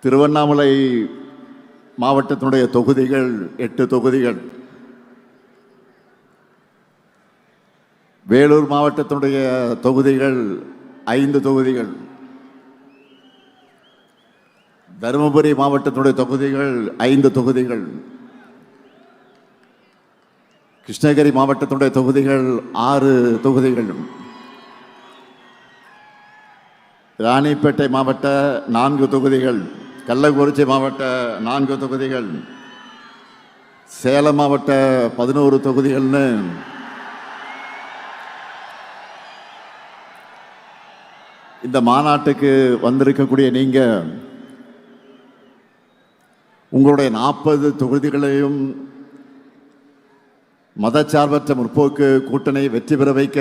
திருவண்ணாமலை மாவட்டத்தினுடைய தொகுதிகள் 8 தொகுதிகள், வேலூர் மாவட்டத்தினுடைய தொகுதிகள் 5 தொகுதிகள், தருமபுரி மாவட்டத்தினுடைய தொகுதிகள் 5 தொகுதிகள், கிருஷ்ணகிரி மாவட்டத்தினுடைய தொகுதிகள் 6 தொகுதிகள், ராணிப்பேட்டை மாவட்ட 4 தொகுதிகள், கள்ளக்குறிச்சி மாவட்ட 4 தொகுதிகள், சேலம் மாவட்ட 11 தொகுதிகள்னு இந்த மாநாட்டுக்கு வந்திருக்கக்கூடிய நீங்க உங்களுடைய 40 தொகுதிகளையும் மதச்சார்பற்ற முற்போக்கு கூட்டணி வெற்றி பெற வைக்க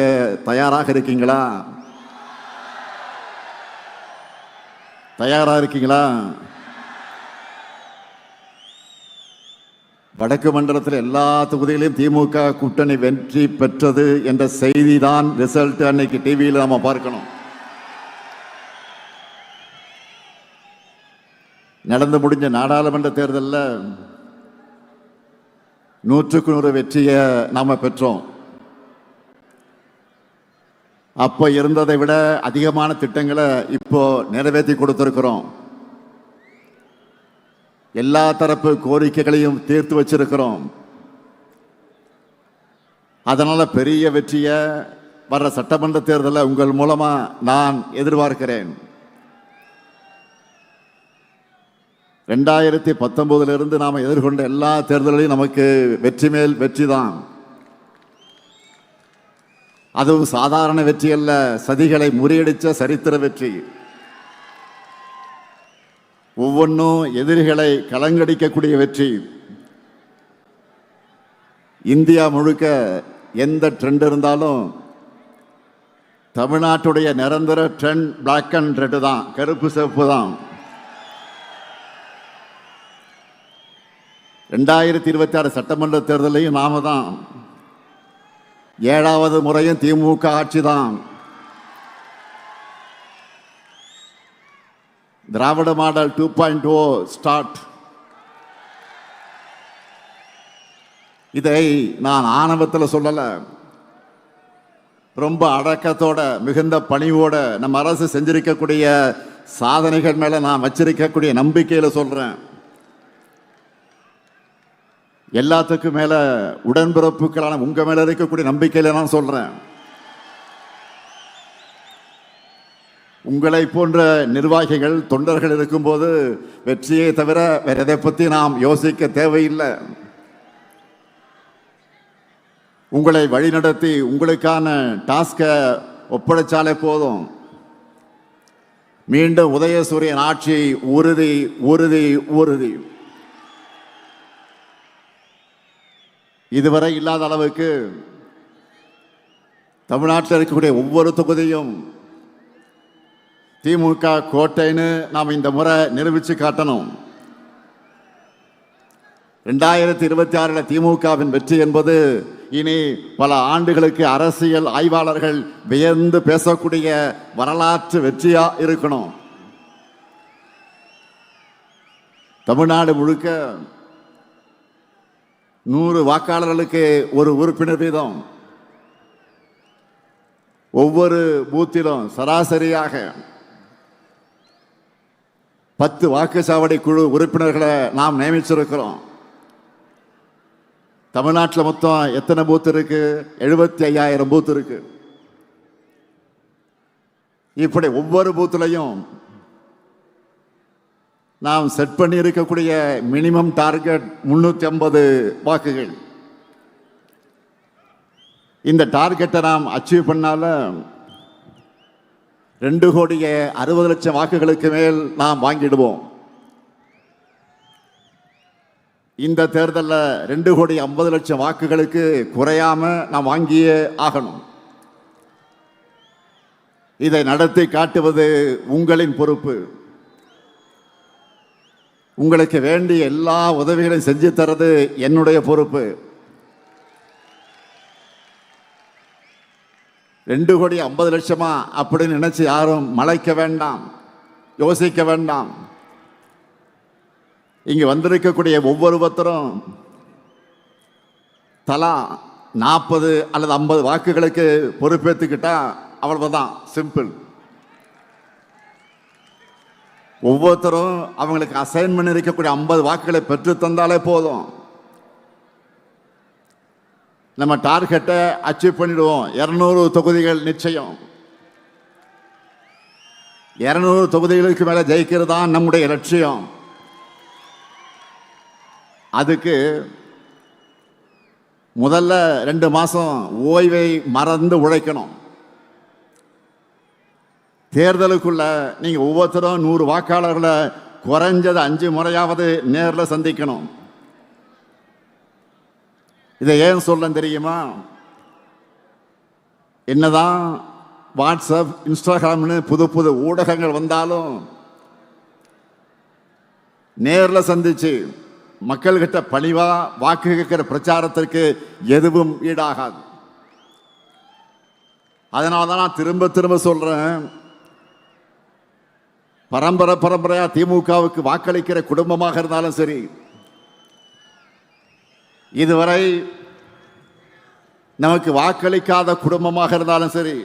தயாராக இருக்கீங்களா? தயாராக இருக்கீங்களா? வடக்கு மண்டலத்தில் எல்லா தொகுதிகளையும் திமுக கூட்டணி வெற்றி பெற்றது என்ற செய்தி தான் ரிசல்ட் அன்னைக்கு டிவியில் நாம பார்க்கணும். நடந்து முடிஞ்ச நாடாளுமன்ற தேர்தலில் 100க்கு 100 வெற்றியை நாம பெற்றோம். அப்போ இருந்ததை விட அதிகமான திட்டங்களை இப்போ நிறைவேற்றி கொடுத்திருக்கிறோம். எல்லா தரப்பு கோரிக்கைகளையும் தீர்த்து வச்சிருக்கிறோம். அதனால பெரிய வெற்றியை வர்ற சட்டமன்ற தேர்தலில் உங்கள் மூலமா நான் எதிர்பார்க்கிறேன். 2019 நாம எதிர்கொண்ட எல்லா தேர்தல்களையும் நமக்கு வெற்றி மேல் வெற்றி தான். அதுவும் சாதாரண வெற்றி அல்ல, சதிகளை முறியடிச்ச சரித்திர வெற்றி. ஒவ்வொன்றும் எதிரிகளை கலங்கடிக்கக்கூடிய வெற்றி. இந்தியா முழுக்க எந்த ட்ரெண்ட் இருந்தாலும் தமிழ்நாட்டுடைய நிரந்தர ட்ரெண்ட் பிளாக் அண்ட் ரெட் தான், கருப்பு சிவப்பு தான். 2026 சட்டமன்ற தேர்தலையும் நாம தான். 7வது முறையும் திமுக ஆட்சி தான். திராவிட மாடல் 2.0 ஸ்டார்ட். இதை நான் ஆணவத்தில் சொல்லல, ரொம்ப அடக்கத்தோட மிகுந்த பணிவோட நம்ம அரசு செஞ்சிருக்கக்கூடிய சாதனைகள் மேல நான் வச்சிருக்கக்கூடிய நம்பிக்கையில சொல்றேன். எல்லாத்துக்கும் மேல உடன்பிறப்புகளான உங்க மேல இருக்கக்கூடிய நம்பிக்கையில நான் சொல்றேன். உங்களை போன்ற நிர்வாகிகள் தொண்டர்கள் இருக்கும்போது வெற்றியை தவிர வேற எதை பத்தி நாம் யோசிக்க தேவையில்லை. உங்களை வழிநடத்தி உங்களுக்கான டாஸ்கை ஒப்படைச்சாலே போதும். மீண்டும் உதயசூரியன் ஆட்சி உறுதி உறுதி உறுதி. இதுவரை இல்லாத அளவுக்கு தமிழ்நாட்டில் இருக்கக்கூடிய ஒவ்வொரு தொகுதியும் திமுக கோட்டைன்னு நாம் இந்த முறை நிரூபித்து காட்டணும். 2026 திமுகவின் வெற்றி என்பது இனி பல ஆண்டுகளுக்கு அரசியல் ஆய்வாளர்கள் வியந்து பேசக்கூடிய வரலாற்று வெற்றியா இருக்கணும். தமிழ்நாடு முழுக்க 100 வாக்காளர்களுக்கு ஒரு உறுப்பினர் வீதம். ஒவ்வொரு பூத்திலும் சராசரியாக 10 வாக்குச்சாவடி குழு உறுப்பினர்களை நாம் நியமிச்சிருக்கிறோம். தமிழ்நாட்டில் மொத்தம் எத்தனை பூத் இருக்கு? 75,000 பூத் இருக்கு. இப்படி ஒவ்வொரு பூத்திலையும் நாம் செட் பண்ணி இருக்கக்கூடிய மினிமம் டார்கெட் 350 வாக்குகள். இந்த டார்கெட்டை நாம் அச்சீவ் பண்ணால 2,60,00,000 வாக்குகளுக்கு மேல் நாம் வாங்கிடுவோம். இந்த தேர்தலில் 2,50,00,000 வாக்குகளுக்கு குறையாம நாம் வாங்கியே ஆகணும். இதை நடத்தி காட்டுவது உங்களின் பொறுப்பு. உங்களுக்கு வேண்டிய எல்லா உதவிகளையும் செஞ்சு தரது என்னுடைய பொறுப்பு. 2,50,00,000 அப்படின்னு நினைச்சு யாரும் மலைக்க வேண்டாம், யோசிக்க வேண்டாம். இங்க வந்திருக்கக்கூடிய ஒவ்வொருத்தரும் தலா 40 அல்லது 50 வாக்குகளுக்கு பொறுப்பேற்றுக்கிட்டா அவ்வளவுதான், சிம்பிள். ஒவ்வொருத்தரும் அவங்களுக்கு அசைன்மெண்ட் இருக்கக்கூடிய 50 வாக்குகளை பெற்று தந்தாலே போதும். நம்ம டார்கெட்டை அச்சீவ் பண்ணிடுவோம். 200 தொகுதிகள் நிச்சயம். 200 தொகுதிகளுக்கு மேல ஜெயிக்கிறது தான் நம்முடைய லட்சியம். அதுக்கு முதல்ல 2 மாசம் ஓய்வை மறந்து உழைக்கணும். தேர்தலுக்குள்ள நீங்க ஒவ்வொருத்தரும் 100 வாக்காளர்களை குறைஞ்சது 5 முறையாவது நேரில் சந்திக்கணும். இதை ஏன் சொல்ல தெரியுமா? என்னதான் வாட்ஸ்அப், இன்ஸ்டாகிராம்னு புது புது ஊடகங்கள் வந்தாலும் நேரில் சந்திச்சு மக்கள்கிட்ட பணிவா வாக்கு கேட்கிற பிரச்சாரத்திற்கு எதுவும் ஈடாகாது. அதனால தான் நான் திரும்ப திரும்ப சொல்றேன், பரம்பரையா திமுகவுக்கு வாக்களிக்கிற குடும்பமாக இருந்தாலும் சரி, இதுவரை நமக்கு வாக்களிக்காத குடும்பமாக இருந்தாலும் சரி,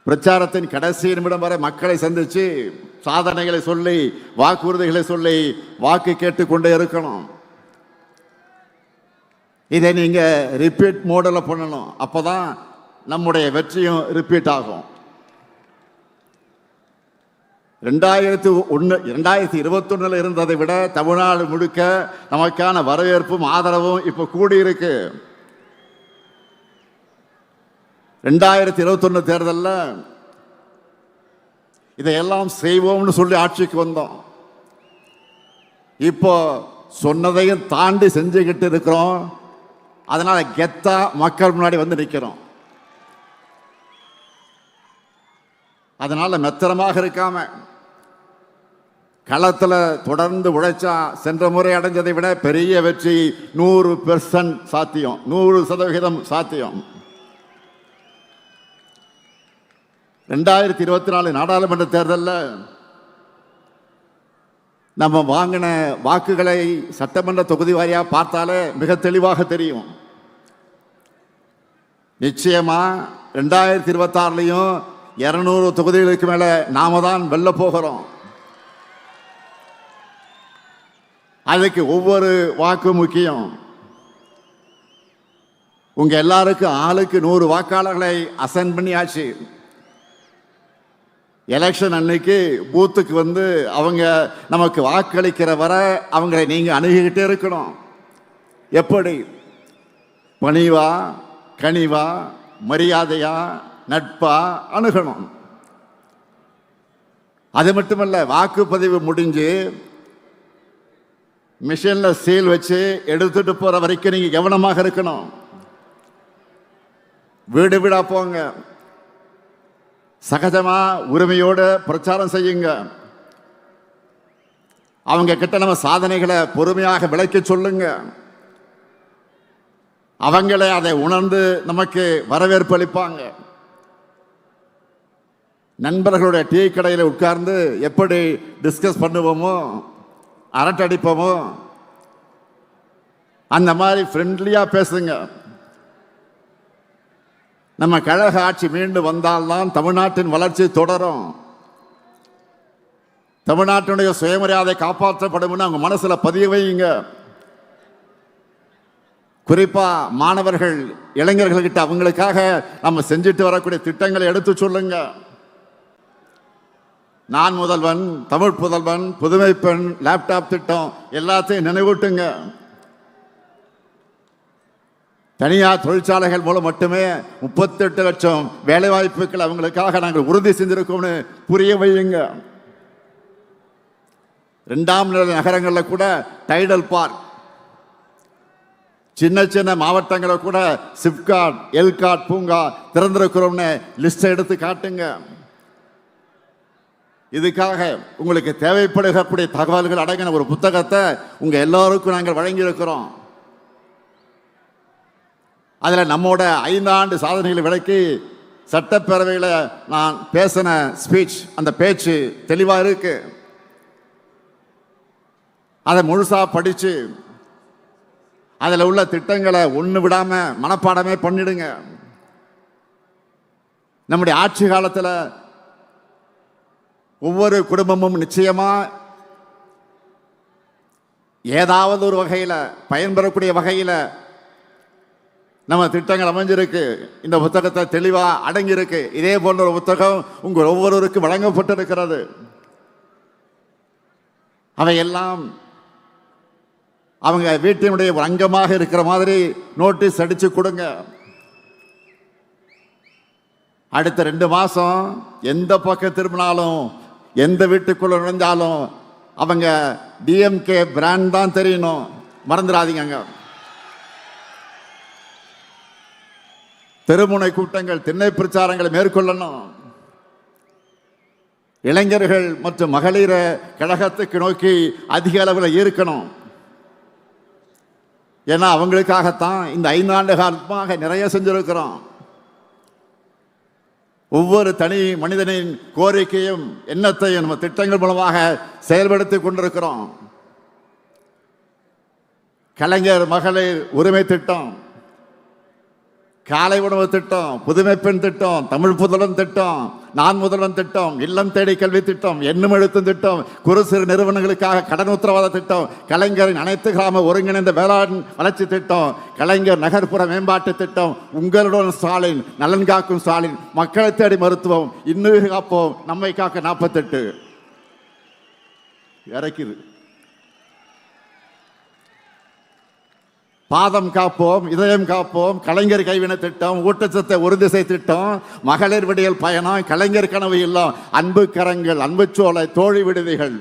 பிரச்சாரத்தின் கடைசி நிமிடம் வரை மக்களை சந்திச்சு சாதனைகளை சொல்லி வாக்குறுதிகளை சொல்லி வாக்கு கேட்டுக்கொண்டே இருக்கணும். இதை நீங்க ரிப்பீட் மோடில் பண்ணணும். அப்பதான் நம்முடைய வெற்றியும் ரிப்பீட் ஆகும். 2021 இருந்ததை விட தமிழ்நாடு முழுக்க நமக்கான வரவேற்பும் ஆதரவும் இப்ப கூடியிருக்கு. 2021 தேர்தலில் இதையெல்லாம் செய்வோம்னு சொல்லி ஆட்சிக்கு வந்தோம். இப்போ சொன்னதையும் தாண்டி செஞ்சுக்கிட்டு இருக்கிறோம். அதனால கெத்தா மக்கள் முன்னாடி வந்து நிற்கிறோம். அதனால மெத்தனமாக இருக்காம களத்தில் தொடர்ந்து உழைச்சா சென்ற முறை அடைஞ்சதை விட பெரிய வெற்றி 100% சாத்தியம், 100% சாத்தியம். 2024 நாடாளுமன்ற தேர்தலில் நம்ம வாங்கின வாக்குகளை சட்டமன்ற தொகுதி வாரியா பார்த்தாலே மிக தெளிவாக தெரியும். நிச்சயமா 2026 200 தொகுதிகளுக்கு மேல நாம தான் வெல்ல போகிறோம். அதுக்கு ஒவ்வொரு வாக்கு முக்கியம். உங்க எல்லாருக்கும் ஆளுக்கு 100 வாக்காளர்களை அசைன் பண்ணியாச்சு. எலெக்ஷன் அன்னைக்கு பூத்துக்கு வந்து அவங்க நமக்கு வாக்களிக்கிற வரை அவங்களை நீங்க அணுகிக்கிட்டே இருக்கணும். எப்படி? பணிவா, கனிவா, மரியாதையா, நட்பா அணுகணும். அது மட்டுமல்ல, வாக்குப்பதிவு முடிஞ்சு மிஷின்ல சீல் வச்சு எடுத்துட்டு போற வரைக்கும் நீங்க கவனமாக இருக்கணும். வீடு வீடா போங்க, சகஜமா உரிமையோடு பிரச்சாரம் செய்யுங்க. அவங்க கிட்ட நம்ம சாதனைகளை பொறுமையாக விளக்கி சொல்லுங்க. அவங்களே அதை உணர்ந்து நமக்கு வரவேற்பு அளிப்பாங்க. நண்பர்களுடைய டீ கடையில் உட்கார்ந்து எப்படி டிஸ்கஸ் பண்ணுவோமோ, அரட்டடிப்போமோ, அந்த மாதிரி ஃப்ரெண்ட்லியா பேசுங்க. நம்ம கழக ஆட்சி மீண்டும் வந்தால்தான் தமிழ்நாட்டின் வளர்ச்சி தொடரும். தமிழ்நாட்டினுடைய சுயமரியாதை காப்பாற்றப்படும். அவங்க மனசுல பதிய வையுங்க. குறிப்பா மாணவர்கள், இளைஞர்கள்கிட்ட அவங்களுக்காக நம்ம செஞ்சுட்டு வரக்கூடிய திட்டங்களை எடுத்து சொல்லுங்க. நான் முதல்வன், தமிழ் புதல்வன், புதுமை பெண், லேப்டாப் திட்டம் எல்லாத்தையும் நினைவூட்டுங்க. தனியார் தொழிற்சாலைகள் மூலம் மட்டுமே 38 லட்சம் வேலை வாய்ப்புகள் அவங்களுக்காக நாங்கள் உறுதி செஞ்சிருக்கோம்னு புரிய வையுங்க. 2ஆம் நிலை நகரங்களில் கூட டைடல் பார்க், சின்ன சின்ன மாவட்டங்களில் கூட சிப்காட், எல்காட் பூங்கா திறந்திருக்கிறோம்னு லிஸ்ட் எடுத்து காட்டுங்க. இதுக்காக உங்களுக்கு தேவைப்படுகக்கூடிய தகவல்கள் அடங்கின ஒரு புத்தகத்தை உங்க எல்லாருக்கும் நாங்கள் வழங்கி இருக்கிறோம். அதில் நம்மோட 5 ஆண்டு சாதனைகளை விளக்கி சட்டப்பேரவையில் நான் பேசின ஸ்பீச், அந்த பேச்சு தெளிவாக இருக்கு. அதை முழுசா படிச்சு அதில் உள்ள திட்டங்களை ஒன்று விடாம மனப்பாடமே பண்ணிடுங்க. நம்முடைய ஆட்சி காலத்தில் ஒவ்வொரு குடும்பமும் நிச்சயமா ஏதாவது ஒரு வகையில் பயன்பெறக்கூடிய வகையில் நம்ம திட்டங்கள் அமைஞ்சிருக்கு. இந்த புத்தகத்தை தெளிவாக அடங்கியிருக்கு. இதே போன்ற ஒரு புத்தகம் உங்கள் ஒவ்வொருவருக்கும் வழங்கப்பட்டிருக்கிறது. அவையெல்லாம் அவங்க வீட்டினுடைய அங்கமாக இருக்கிற மாதிரி நோட்டீஸ் அடிச்சு கொடுங்க. அடுத்த 2 மாசம் எந்த பக்கம் திரும்பினாலும் எந்த வீட்டுக்குள்ள நுழைஞ்சாலும் அவங்க டிஎம்கே பிராண்ட் தான் தெரியணும். மறந்துடாதீங்க. தெருமுனை கூட்டங்கள், திண்ணை பிரச்சாரங்களை மேற்கொள்ளணும். இளைஞர்கள் மற்றும் மகளிர கழகத்துக்கு நோக்கி அதிக அளவில் ஈர்க்கணும். ஏன்னா அவங்களுக்காகத்தான் இந்த 5 ஆண்டு காலமாக நிறைய செஞ்சிருக்கிறோம். ஒவ்வொரு தனி மனிதனின் கோரிக்கையும் எண்ணத்தையும் நம்ம திட்டங்கள் மூலமாக செயல்படுத்தி கொண்டிருக்கிறோம். கலைஞர் மகளிர் உரிமை திட்டம், காலை உணவு திட்டம், புதுமை பெண் திட்டம், தமிழ் புதல்வன் திட்டம், நான் முதல்வன் திட்டம், இல்லம் தேடி கல்வி திட்டம், எண்ணும் எழுத்தும் திட்டம், குறு சிறு நிறுவனங்களுக்காக கடன் உத்தரவாத திட்டம், கலைஞரின் அனைத்து கிராம ஒருங்கிணைந்த வேளாண் வளர்ச்சி திட்டம், கலைஞர் நகர்ப்புற மேம்பாட்டு திட்டம், உங்களுடன் ஸ்டாலின், நலன் காக்கும் ஸ்டாலின், மக்களை தேடி மருத்துவம், இன்னுயிர் காப்போம், நம்மை காக்க 48 இறக்குது. பாதம் காப்போம், இதயம் காப்போம், கலைஞர் கைவினை திட்டம், ஊட்டச்சத்தை உறுதிசை திட்டம், மகளிர் விடியல் பயணம், கலைஞர் கனவு இல்லம், அன்பு கரங்கள், அன்பு சோலை, தோழி விடுதிகள்.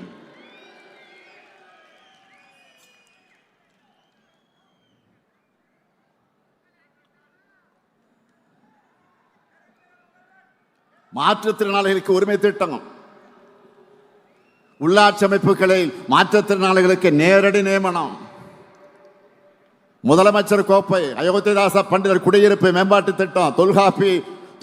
மாற்றுத்திறனாளிகளுக்கு உரிமை திட்டம், உள்ளாட்சி அமைப்புகளில் மாற்றுத்திறனாளிகளுக்கு நேரடி நியமனம், முதலமைச்சர் கோப்பை, அயோத்திதாச பண்டிதர் குடியிருப்பு மேம்பாட்டு திட்டம், தொல்காப்பி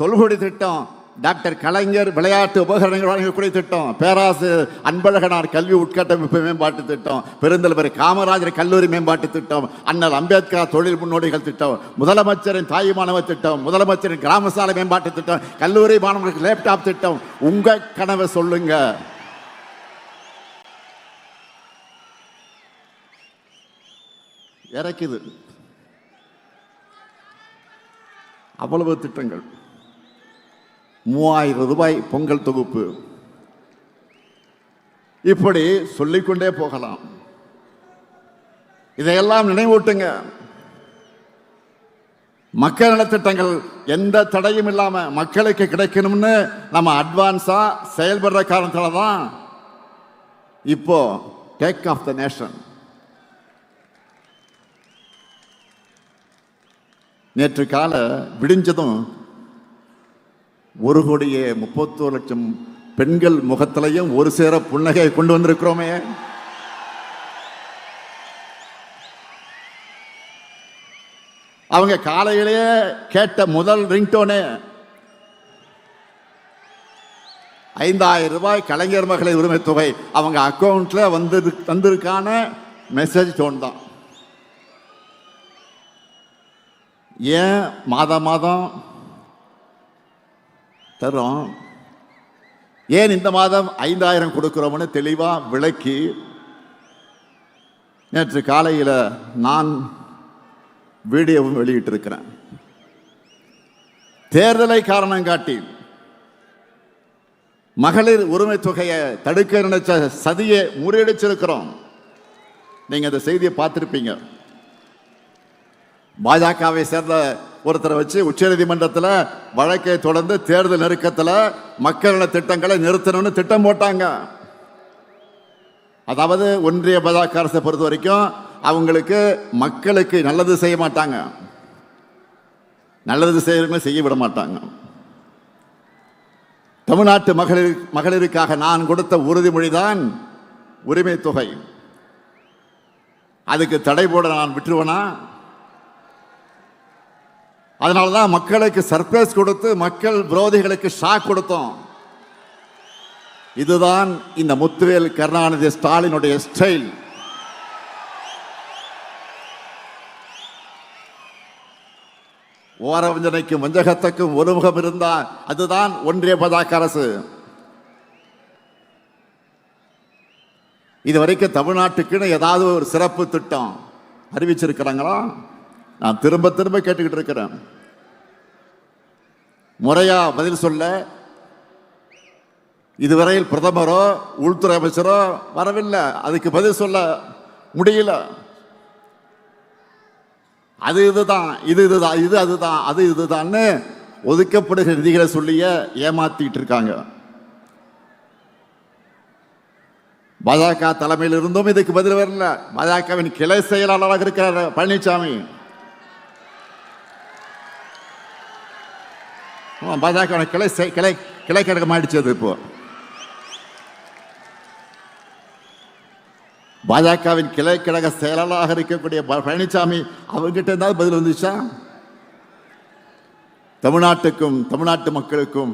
தொல்குடி திட்டம், டாக்டர் கலைஞர் விளையாட்டு உபகரணங்கள் வழங்கக்கூடிய திட்டம், பேராசிரியர் அன்பழகனார் கல்வி உட்கட்டமைப்பு மேம்பாட்டு திட்டம், பெருந்தலைவர் காமராஜர் கல்லூரி மேம்பாட்டு திட்டம், அண்ணல் அம்பேத்கர் தொழில் முன்னோடிகள் திட்டம், முதலமைச்சரின் தாய் மாணவர் திட்டம், முதலமைச்சரின் கிராம சாலை மேம்பாட்டு திட்டம், கல்லூரி மாணவர்களுக்கு லேப்டாப் திட்டம். உங்க கனவை சொல்லுங்க. இறக்குது அவ்வளவு திட்டங்கள். 3000 ரூபாய் பொங்கல் தொகுப்பு, இப்படி சொல்லிக்கொண்டே போகலாம். இதையெல்லாம் நினைவூட்டுங்க. மக்கள் நலத்திட்டங்கள் எந்த தடையும் இல்லாம மக்களுக்கு கிடைக்கணும்னு நம்ம அட்வான்ஸா செயல்படுற காரணத்தால தான் இப்போ டேக் ஆஃப் த நேஷன். நேற்று கால விடிஞ்சதும் 1,31,00,000 பெண்கள் முகத்திலையும் ஒரு சேர புன்னகை கொண்டு வந்திருக்கிறோமே. அவங்க காலையிலேயே கேட்ட முதல் ரிங்டோனே 5,000 ரூபாய் கலைஞர் மகளிர் உரிமை தொகை அவங்க அக்கௌண்ட்ல வந்திருக்கான மெசேஜ் டோன் தான். ஏன் மாதம் தரும், ஏன் இந்த மாதம் 5,000 கொடுக்கிறோம்னு தெளிவா விளக்கி நேற்று காலையில் நான் வீடியோவும் வெளியிட்டிருக்கிறேன். தேர்தலை காரணம் காட்டி மகளிர் உரிமை தொகையை தடுக்க நினைச்ச சதியை முறியடிச்சிருக்கிறோம். நீங்க அந்த செய்தியை பார்த்திருப்பீங்க. பாஜகவை சேர்ந்த ஒருத்தரை வச்சு உச்சநீதிமன்றத்தில் வழக்கை தொடர்ந்து தேர்தல் நெருக்கத்தில் மக்கள் நல திட்டங்களை நிறுத்தணும்னு திட்டம் போட்டாங்க. அதாவது ஒன்றிய பாஜக அரசை பொறுத்த வரைக்கும் அவங்களுக்கு மக்களுக்கு நல்லது செய்ய மாட்டாங்க, நல்லது செய்ய விட மாட்டாங்க. தமிழ்நாட்டு மகளிருக்காக நான் கொடுத்த உறுதிமொழிதான் உரிமை தொகை. அதுக்கு தடை போட நான் விட்டுருவேனா? அதனாலதான் மக்களுக்கு சர்ப்ரைஸ் கொடுத்து மக்கள் விரோதிகளுக்கு ஷாக் கொடுத்தோம். இதுதான் இந்த முத்துவேல் கருணாநிதி ஸ்டாலினுடைய ஸ்டைல். ஓரவஞ்சனைக்கும் வஞ்சகத்துக்கும் ஒருமுகம் இருந்தால் அதுதான் ஒன்றிய பாஜக அரசு. இதுவரைக்கும் தமிழ்நாட்டுக்குன்னு ஏதாவது ஒரு சிறப்பு திட்டம் அறிவிச்சிருக்கிறாங்களா? நான் திரும்ப திரும்ப கேட்டுக்கிட்டு இருக்கிறேன். முறையா பதில் சொல்ல இதுவரையில் பிரதமரோ உள்துறை அமைச்சரோ வரவில்லை. அதுக்கு பதில் சொல்ல முடியல. அது இதுதான், இது இதுதான், இது அதுதான், அது இதுதான் ஒதுக்கப்படுகிற நிதிகளை சொல்லிய ஏமாத்திட்டு இருக்காங்க. பாஜக தலைமையில் இருந்தும் இதுக்கு பதில் வரல. பாஜகவின் கிளை செயலாளராக இருக்கிறார் பழனிசாமி. பாஜக கிளை கழகம் ஆயிடுச்சு. இப்போ பாஜகவின் கிளை கழக செயலாளராக இருக்கக்கூடிய பழனிசாமி அவர்கிட்ட இருந்தாலும் பதில் வந்துச்சா? தமிழ்நாட்டுக்கும் தமிழ்நாட்டு மக்களுக்கும்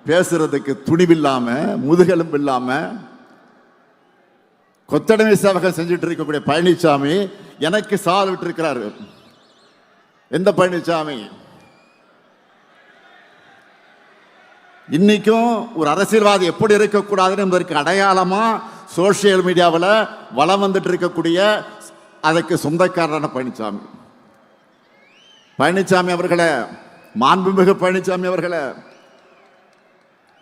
பேசுறதுக்கு துணிவில்லாம முதுகெலும்பு இல்லாம கொத்தடிமை சேவகம் செஞ்சுட்டு இருக்கக்கூடிய பழனிசாமி எனக்கு சவால் விட்டு இருக்கிறாரு. எந்த பழனிசாமி? இன்னைக்கும் ஒரு அரசியல்வாதி எப்படி இருக்கக்கூடாதுன்னு என்பதற்கு அடையாளமா சோசியல் மீடியாவில் வளம் வந்துட்டு இருக்கக்கூடிய அதற்கு சொந்தக்காரரான பழனிசாமி. பழனிசாமி அவர்களே, மாண்புமிகு பழனிசாமி அவர்களே,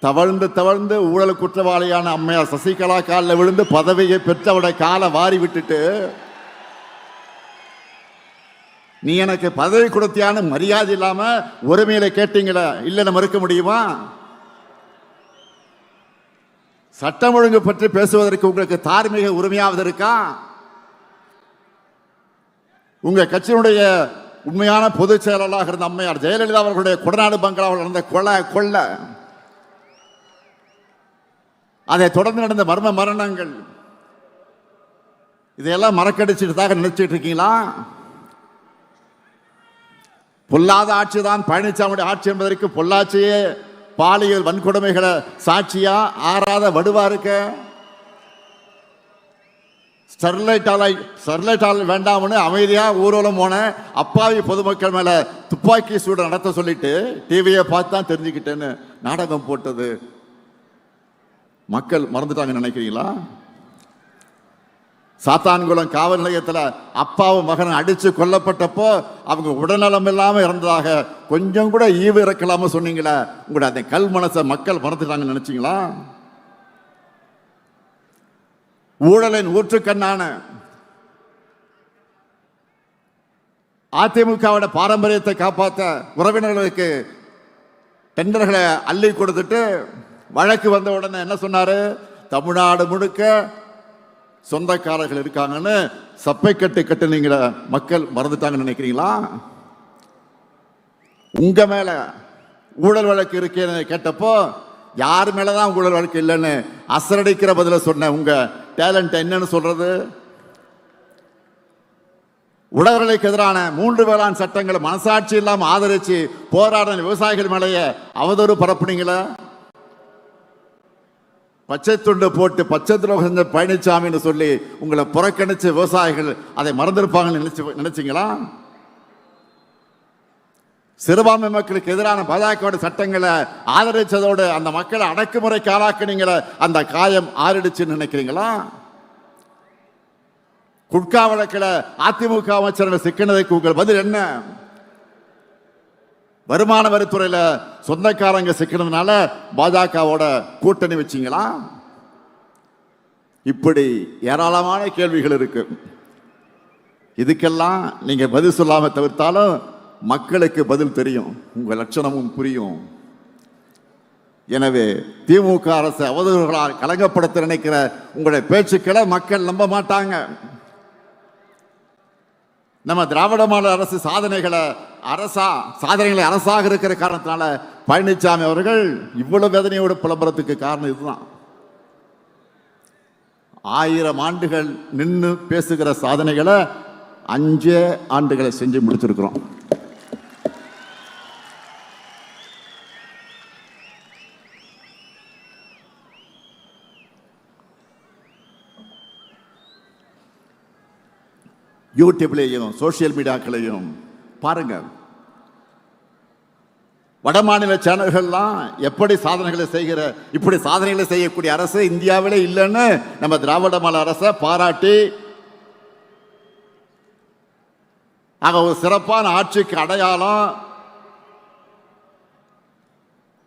தவழ்ந்து தவழ்ந்து ஊழல் குற்றவாளியான அம்மையார் சசிகலா காலில் விழுந்து பதவியை பெற்று அவருடைய காலை வாரி விட்டுட்டு நீ எனக்கு பதவி கொடுத்தியான மரியாதை இல்லாம உரிமையில கேட்டீங்களா? இல்லைன்னு மறுக்க முடியுமா? சட்டம் ஒழுங்கு பற்றி பேசுவதற்கு உங்களுக்கு தார்மீக உரிமையாவது இருக்கா? உங்க கட்சியினுடைய உண்மையான பொதுச் செயலாளராக இருந்த அம்மையார் ஜெயலலிதா அவர்களுடைய கொடநாடு பங்களாவில் நடந்த கொள்ளை, அதை தொடர்ந்து நடந்த மர்ம மரணங்கள், இதையெல்லாம் மறக்கடிச்சுட்டு நினைச்சிட்டு இருக்கீங்களா? பொல்லாத ஆட்சி தான் பழனிசாமியுடைய ஆட்சி என்பதற்கு பொள்ளாச்சியே பாலியல் வன்கொடுமைகளை சாட்சியா ஆறாத வடுவா இருக்க. ஸ்டெர்லைட் ஆலை வேண்டாம்னு அமைதியா ஊர்வலம் போன அப்பாவி பொதுமக்கள் மேல துப்பாக்கி சூடு நடத்த சொல்லிட்டு டிவியை பார்த்து தான் தெரிஞ்சுக்கிட்டேன்னு நாடகம் போட்டது மக்கள் மறந்துட்டாங்க நினைக்கிறீங்களா? சாத்தான்குளம் காவல் நிலையத்தில் அப்பாவும் மகன் அடிச்சு கொல்லப்பட்டப்போ அவங்க உடல்நலம் இல்லாம இருந்ததாக கொஞ்சம் கூட ஈவு இறக்கலாம சொன்னீங்களா? உங்களுடைய அந்த கல் மனசை மக்கள் மறந்துட்டாங்கன்னு நினைச்சீங்களா? ஊழலின் ஊற்றுக்கண்ணான அதிமுகவோட பாரம்பரியத்தை காப்பாற்ற உறவினர்களுக்கு டெண்டர்களை அள்ளி கொடுத்துட்டு வழக்கு வந்த உடனே என்ன சொன்னாரு? தமிழ்நாடு முழுக்க சொந்தக்காரர்கள் இருக்காங்கன்னு சப்பை கட்டுனீங்களா? மக்கள் மறந்துட்டாங்கன்னு நினைக்கிறீங்களா? உங்க மேல ஊழல் வழக்கு இருக்கேன்னு கேட்டப்போ யார் மேலதான் ஊழல் வழக்கு இல்லைன்னு அசரடிக்கிற பதில சொன்ன உங்க டேலண்ட் என்னன்னு சொல்றது? உழவர்களுக்கு எதிரான 3 வேளாண் சட்டங்களை மனசாட்சி இல்லாம ஆதரிச்சு போராடின விவசாயிகள் மேலேயே அவதூறு பரப்புனீங்களா? பச்சை துண்டு போட்டு பச்சை துரோகம் செஞ்ச பழனிசாமின்னு சொல்லி உங்களை புறக்கணிச்ச விவசாயிகள் அதை மறந்திருப்பாங்கன்னு நினைச்சீங்களா? சிறுபான்மை மக்களுக்கு எதிரான பாஜக சட்டங்களை ஆதரிச்சதோடு அந்த மக்களை அடக்குமுறைக்கு ஆளாக்குனீங்கள, அந்த காயம் ஆறிடுச்சுன்னு நினைக்கிறீங்களா? குட்கா வழக்கில் அதிமுக அமைச்சர்கள் சிக்கினதுக்கு உங்கள் பதில் என்ன? வருமான வரித்துறையில சொந்தக்காரங்க சிக்கிறதுனால பாஜகவோட கூட்டணி வச்சீங்களா? இப்படி ஏராளமான கேள்விகள் இருக்கு. இதுக்கெல்லாம் நீங்க பதில் சொல்லாம தவிர்த்தாலும் மக்களுக்கு பதில் தெரியும், உங்க லட்சணமும் புரியும். எனவே திமுக அரசு அவதூறுகளால் கலங்கப்படுத்த நினைக்கிற உங்களுடைய பேச்சுக்களை மக்கள் நம்ப மாட்டாங்க. நம்ம திராவிட மாடல் அரசு சாதனைகளை அரசாக இருக்கிற காரணத்தினால பழனிசாமி அவர்கள் இவ்வளவு வேதனையோடு புலம்புறதுக்கு காரணம் இதுதான். 1000 ஆண்டுகள் நின்று பேசுகிற சாதனைகளை 5 ஆண்டுகளை செஞ்சு முடிச்சிருக்கிறோம். யூடியூப்லேயும் சோசியல் மீடியாக்களையும் பாருங்க. வட மாநில சேனல்கள்லாம் எப்படி சாதனைகளை செய்கிற, இப்படி சாதனைகளை செய்யக்கூடிய அரசு இந்தியாவிலே இல்லைன்னு நம்ம திராவிட மாடல் அரசை பாராட்டி, ஆக ஒரு சிறப்பான ஆட்சிக்கு அடையாளம்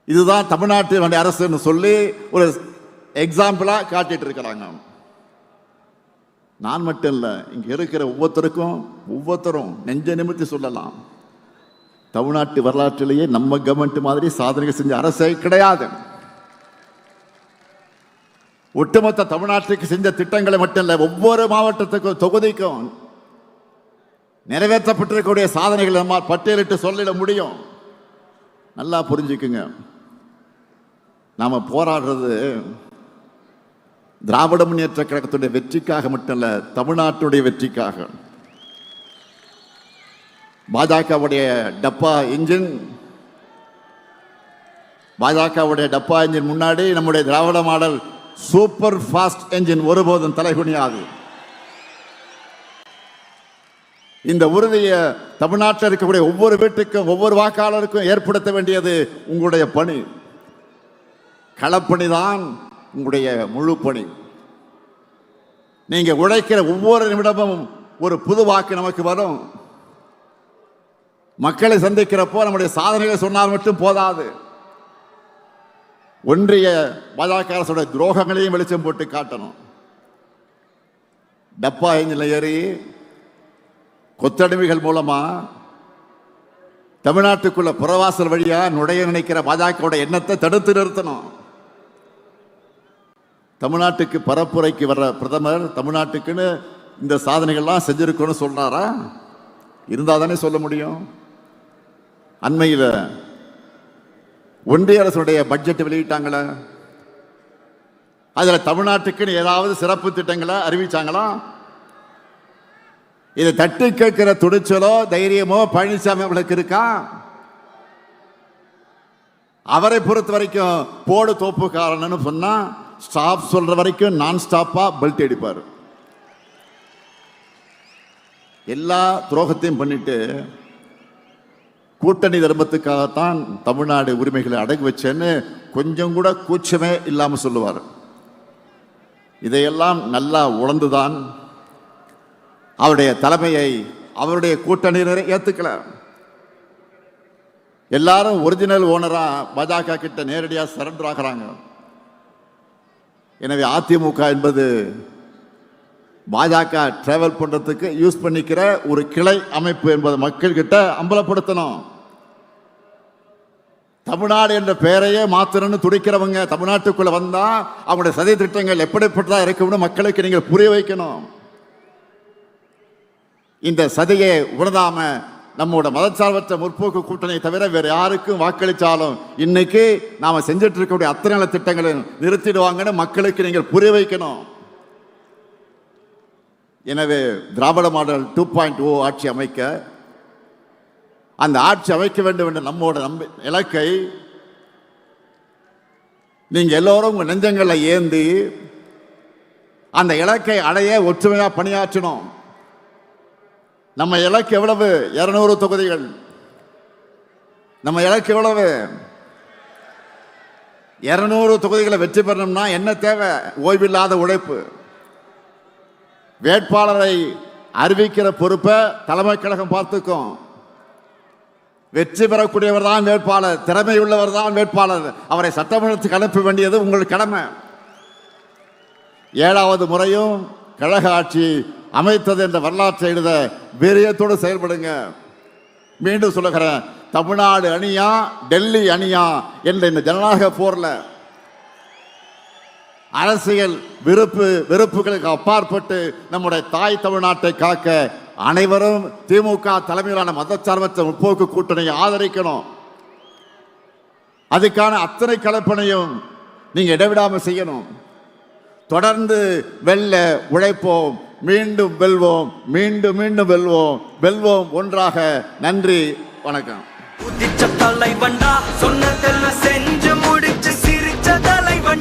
இதுதான் தமிழ்நாட்டு அரசுன்னு சொல்லி ஒரு எக்ஸாம்பிளா காட்டிட்டு இருக்கிறாங்க. நான் மட்டும் இல்லை, இங்க இருக்கிற ஒவ்வொருத்தரும் நெஞ்ச நிமித்தி சொல்லலாம், தமிழ்நாட்டு வரலாற்றிலேயே நம்ம கவர்மெண்ட் மாதிரி சாதனை செஞ்ச அரசே கிடையாது. ஒட்டுமொத்த தமிழ்நாட்டுக்கு செஞ்ச திட்டங்களை மட்டும் இல்லை, ஒவ்வொரு மாவட்டத்துக்கும் தொகுதிக்கும் நிறைவேற்றப்பட்டிருக்கக்கூடிய சாதனைகளை நம்மால் பட்டியலிட்டு சொல்லிட முடியும். நல்லா புரிஞ்சுக்குங்க, நாம போராடுறது திராவிட முன்னேற்ற கழகத்துடைய வெற்றிக்காக மட்டும் இல்ல, தமிழ்நாட்டுடைய வெற்றிக்காக. பாஜகவுடைய டப்பா இன்ஜின் முன்னாடி நம்முடைய திராவிட மாடல் சூப்பர் ஃபாஸ்ட் என்ஜின் ஒருபோதும் தலைகுனியாது. இந்த உறுதியை தமிழ்நாட்டில் இருக்கக்கூடிய ஒவ்வொரு வீட்டுக்கும் ஒவ்வொரு வாக்காளருக்கும் ஏற்படுத்த வேண்டியது உங்களுடைய பணி. களப்பணி தான் உங்களுடைய முழு பணி. நீங்க உழைக்கிற ஒவ்வொரு நிமிடமும் ஒரு புது வாக்கு நமக்கு வரும். மக்களை சந்திக்கிறப்போ நம்முடைய சாதனைகளை சொன்னால் மட்டும் போதாது, ஒன்றிய பாஜக அரசுடைய துரோகங்களையும் வெளிச்சம் போட்டு காட்டணும். டப்பா என்ஜின்ல ஏறி கொத்தடிமைகள் மூலமா தமிழ்நாட்டுக்குள்ள புறவாசல் வழியா நுழைய நினைக்கிற பாஜக எண்ணத்தை தடுத்து நிறுத்தணும். தமிழ்நாட்டுக்கு பரப்புரைக்கு வர்ற பிரதமர் தமிழ்நாட்டுக்குன்னு இந்த சாதனைகள்லாம் செஞ்சிருக்கணும்னு சொல்றாரா? இருந்தா தானே சொல்ல முடியும். அண்மையில் ஒன்றிய அரசுடைய பட்ஜெட் வெளியிட்டாங்களே, அதுல தமிழ்நாட்டுக்குன்னு ஏதாவது சிறப்பு திட்டங்களை அறிவிச்சாங்களா? இதை தட்டி கேட்கிற துணிச்சலோ தைரியமோ பழனிசாமி அவர்களுக்கு இருக்கா? அவரை பொறுத்த வரைக்கும் போடு தோப்புக்காரன்னு சொன்னா ஸ்டாப் சொல்ற வரைக்கும் நான் ஸ்டாப்பா பெல்ட் அடிப்பார். எல்லா துரோகத்தையும் பண்ணிட்டு கூட்டணி தர்மத்துக்காகத்தான் தமிழ்நாடு உரிமைகளை அடகு வச்சேன்னு கொஞ்சம் கூட கூச்சமே இல்லாம சொல்லுவார். இதையெல்லாம் நல்லா உணர்ந்துதான் அவருடைய தலைமையை அவருடைய கூட்டணியினரை ஏத்துக்கல. எல்லாரும் ஒரிஜினல் ஓனரா பாஜக கிட்ட நேரடியா சரண்டர் ஆகிறாங்க. எனவே அதிமுக என்பது பாஜக டிராவல் பண்றதுக்கு யூஸ் பண்ணிக்கிற ஒரு கிளை அமைப்பு என்பதை மக்கள் கிட்ட அம்பலப்படுத்தணும். தமிழ்நாடு என்ற பெயரையே மாத்தணும்னு துடிக்கிறவங்க தமிழ்நாட்டுக்குள்ள வந்தா அவங்களுடைய சதி திட்டங்கள் எப்படிப்பட்டதா இருக்கும்னு மக்களுக்கு நீங்கள் புரிய வைக்கணும். இந்த சதியை உணராம நம்மோட மதச்சார்பற்ற முற்போக்கு கூட்டணி தவிர வேற யாருக்கும் வாக்களிச்சாலும் இன்னைக்கு நாம செஞ்சிட்டு இருக்கக்கூடிய அத்தனை நல திட்டங்களை நிறுத்திடுவாங்கன்னு மக்களுக்கு நீங்கள் புரிய வைக்கணும். எனவே திராவிட மாடல் 2.0 ஆட்சி அமைக்க, அந்த ஆட்சி அமைக்க வேண்டும் என்ற நம்மோட இலக்கை நீங்க எல்லோரும் உங்க நெஞ்சங்களை ஏந்தி அந்த இலக்கை அடைய ஒற்றுமையா பணியாற்றணும். நம்ம இலக்கு எவ்வளவு? 200 தொகுதிகள். நம்ம இலக்கு எவ்வளவு? 200 தொகுதிகளை வெற்றி பெறணும்னா என்ன தேவை? ஓய்வில்லாத உழைப்பு. வேட்பாளரை அறிவிக்கிற பொறுப்பை தலைமை கழகம் பார்த்துக்கும். வெற்றி பெறக்கூடியவர் தான் வேட்பாளர், திறமை உள்ளவர் தான் வேட்பாளர். அவரை சட்டமன்றத்துக்கு அனுப்ப வேண்டியது உங்கள் கடமை. 7வது முறையும் கழக ஆட்சி அமைத்தது என்ற வரலாற்றை எழுத வீரியத்தோடு செயல்படுங்க. மீண்டும் சொல்லுகிறேன், தமிழ்நாடு அணியா டெல்லி அணியா என்ற இந்த ஜனநாயக போர்ல அரசியல் வெறுப்புகளுக்கு அப்பாற்பட்டு நம்முடைய தாய் தமிழ்நாட்டை காக்க அனைவரும் திமுக தலைமையிலான மதச்சார்பற்ற முற்போக்கு கூட்டணியை ஆதரிக்கணும். அதுக்கான அத்தனை கலப்பணையும் நீங்க இடைவிடாமல் செய்யணும். தொடர்ந்து வெல்ல உழைப்போம், மீண்டும் வெல்வோம், மீண்டும் மீண்டும் வெல்வோம், வெல்வோம் ஒன்றாக. நன்றி, வணக்கம்.